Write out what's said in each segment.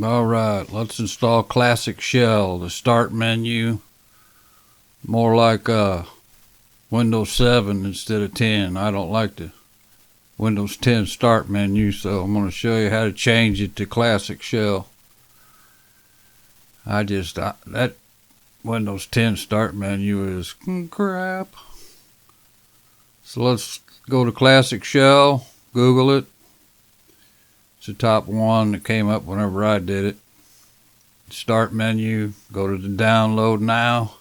Alright, let's install Classic Shell. The start menu, more like Windows 7 instead of 10. I don't like the Windows 10 start menu, so I'm going to show you how to change it to Classic Shell. That Windows 10 start menu is crap. So let's go to Classic Shell, Google it. It's the top one that came up whenever I did it. Start menu, go to the download now.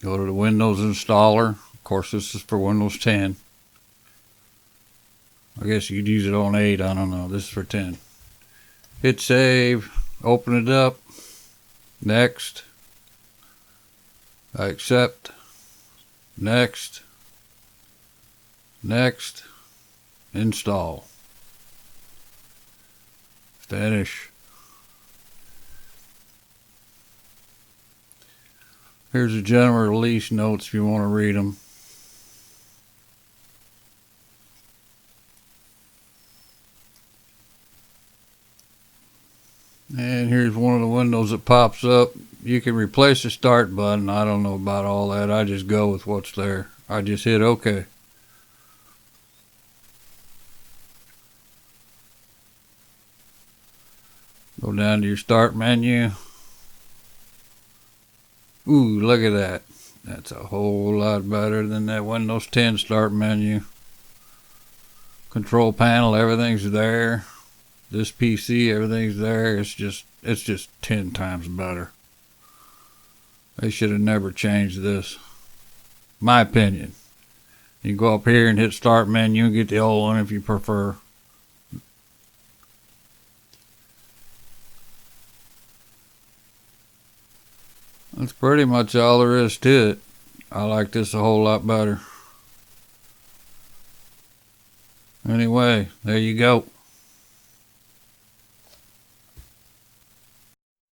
Go to the Windows installer. Of course, this is for Windows 10. I guess you could use it on 8, I don't know. This is for 10. Hit save, open it up. Next. I accept. Next. Next. Install. Finish. Here's the general release notes if you want to read them. And here's one of the windows that pops up. You can replace the start button. I don't know about all that. I just go with what's there. I just hit OK. Go down to your start menu. Ooh, look at that. That's a whole lot better than that Windows 10 start menu. Control panel, everything's there. This PC, everything's there. It's just 10 times better. They should have never changed this. My opinion. You can go up here and hit start menu and get the old one if you prefer. That's pretty much all there is to it. I like this a whole lot better. Anyway, there you go.